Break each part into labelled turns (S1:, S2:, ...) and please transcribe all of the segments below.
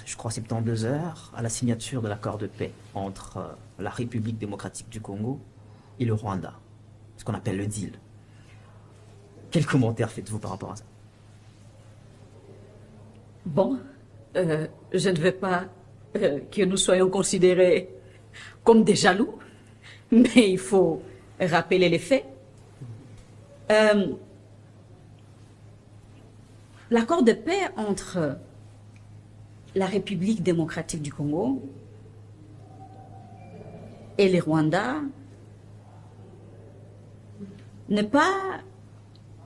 S1: je crois, 72 heures à la signature de l'accord de paix entre la République démocratique du Congo et le Rwanda, ce qu'on appelle le deal. Quel commentaire faites-vous par rapport à ça?
S2: Bon, je ne veux pas que nous soyons considérés comme des jaloux, mais il faut rappeler les faits. L'accord de paix entre la République démocratique du Congo et le Rwanda n'est pas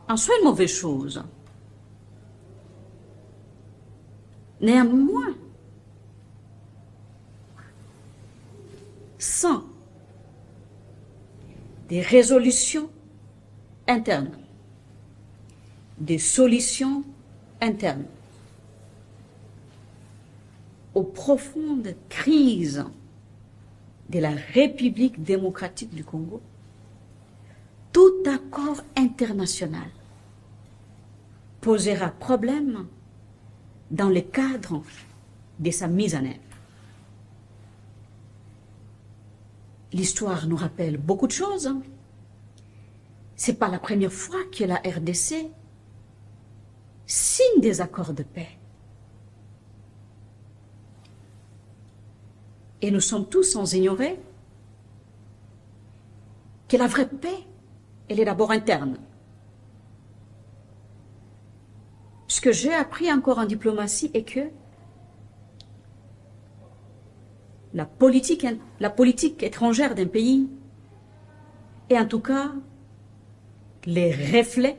S2: en soi une mauvaise chose. Néanmoins, sans des résolutions internes, des solutions internes aux profondes crises de la République démocratique du Congo, tout accord international posera problème dans le cadre de sa mise en œuvre. L'histoire nous rappelle beaucoup de choses. C'est pas la première fois que la RDC signe des accords de paix. Et nous sommes tous sans ignorer que la vraie paix, elle est d'abord interne. Ce que j'ai appris encore en diplomatie est que la politique étrangère d'un pays est en tout cas les reflets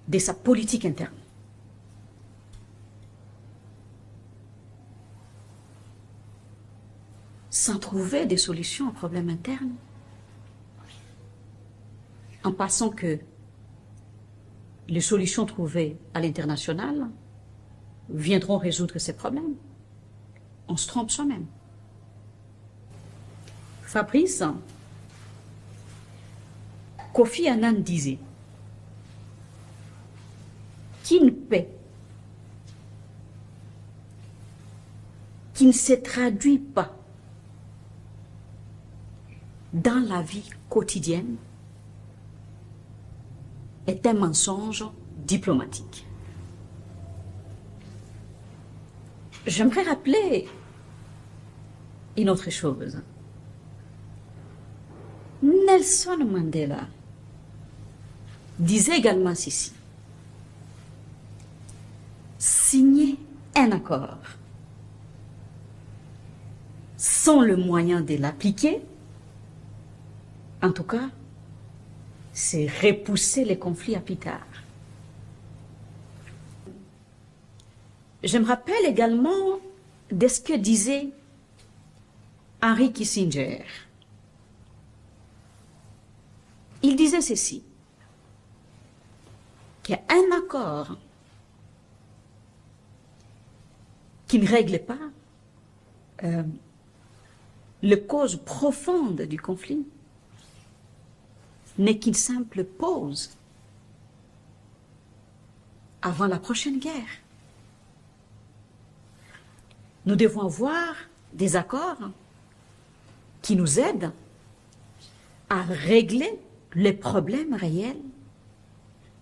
S2: de sa politique interne. Sans trouver des solutions aux problèmes internes, en pensant que les solutions trouvées à l'international viendront résoudre ces problèmes, on se trompe soi-même. Fabrice, Kofi Annan disait qu'une paix qui ne se traduit pas dans la vie quotidienne est un mensonge diplomatique. J'aimerais rappeler une autre chose. Nelson Mandela disait également ceci: signer un accord sans le moyen de l'appliquer, en tout cas, c'est repousser les conflits à plus tard. Je me rappelle également de ce que disait Henry Kissinger. Il disait ceci, qu'un accord qui ne règle pas les causes profondes du conflit n'est qu'une simple pause avant la prochaine guerre. Nous devons avoir des accords qui nous aident à régler les problèmes réels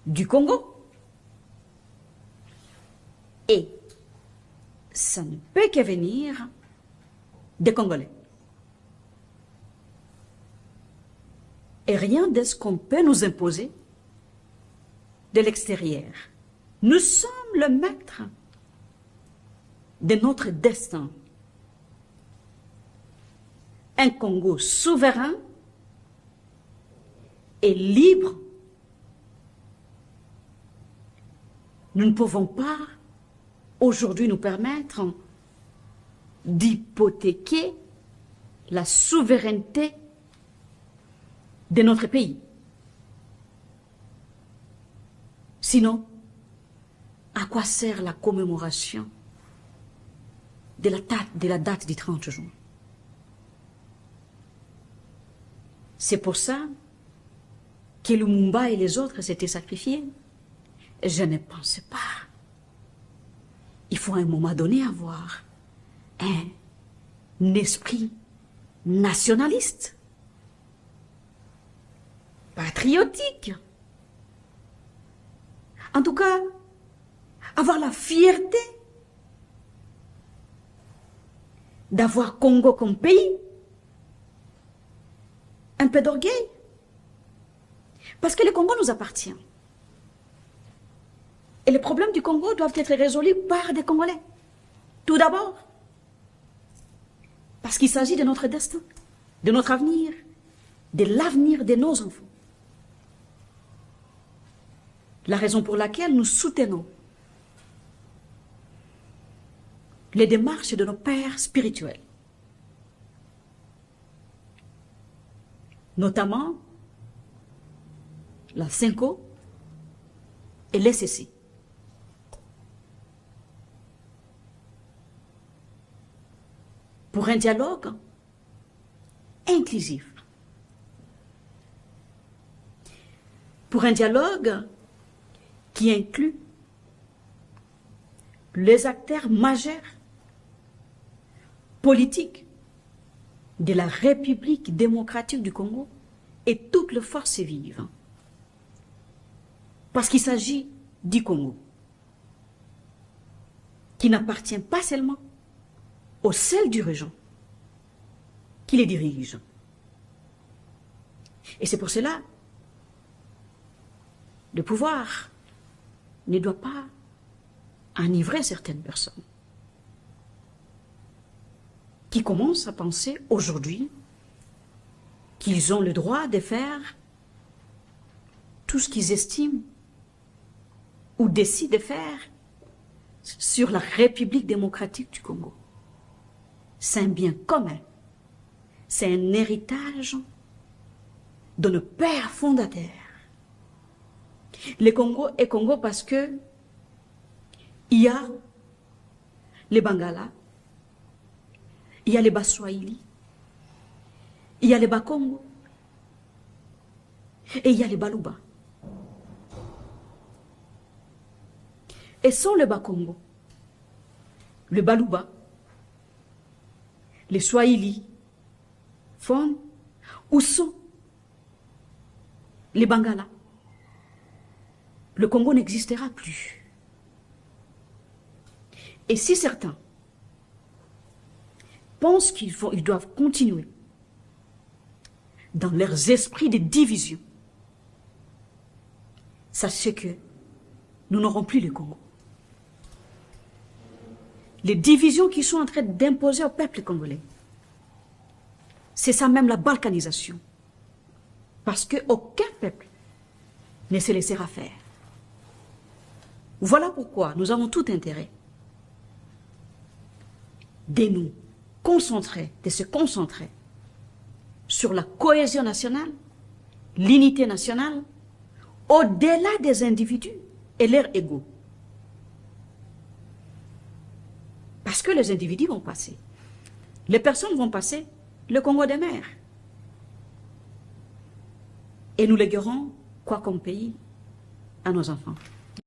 S2: du Congo. Et ça ne peut que venir des Congolais. Et rien de ce qu'on peut nous imposer de l'extérieur. Nous sommes le maître de notre destin. Un Congo souverain et libre. Nous ne pouvons pas aujourd'hui nous permettre d'hypothéquer la souveraineté de notre pays. Sinon, à quoi sert la commémoration de la date du 30 juin? C'est pour ça que Lumumba et les autres s'étaient sacrifiés. Je ne pense pas il faut à un moment donné avoir un esprit nationaliste, patriotique. En tout cas, avoir la fierté d'avoir Congo comme pays, un peu d'orgueil, parce que le Congo nous appartient. Et les problèmes du Congo doivent être résolus par des Congolais. Tout d'abord, parce qu'il s'agit de notre destin, de notre avenir, de l'avenir de nos enfants. La raison pour laquelle nous soutenons les démarches de nos pères spirituels, notamment la SENCO et l'SCC. Pour un dialogue inclusif. Pour un dialogue qui inclut les acteurs majeurs politiques de la République démocratique du Congo et toutes les forces vives. Parce qu'il s'agit du Congo, qui n'appartient pas seulement aux seuls dirigeants qui les dirigent. Et c'est pour cela le pouvoir ne doit pas enivrer certaines personnes qui commencent à penser aujourd'hui qu'ils ont le droit de faire tout ce qu'ils estiment ou décident de faire sur la République démocratique du Congo. C'est un bien commun. C'est un héritage de nos pères fondateurs. Le Congo est Congo parce que il y a les Bangala, il y a les Baswahili, il y a les Bakongo et il y a les Baluba. Et sans le Bakongo, le Baluba, les Swahili, Fon, ou sont les Bangala, le Congo n'existera plus. Et si certains pensent qu'ils doivent continuer dans leurs esprits de division, sachez que nous n'aurons plus le Congo. Les divisions qui sont en train d'imposer au peuple congolais, c'est ça même la balkanisation. Parce qu'aucun peuple ne se laissera faire. Voilà pourquoi nous avons tout intérêt de se concentrer sur la cohésion nationale, l'unité nationale, au-delà des individus et leur ego. Parce que les individus vont passer. Les personnes vont passer, le Congo des mers. Et nous léguerons quoi comme pays à nos enfants.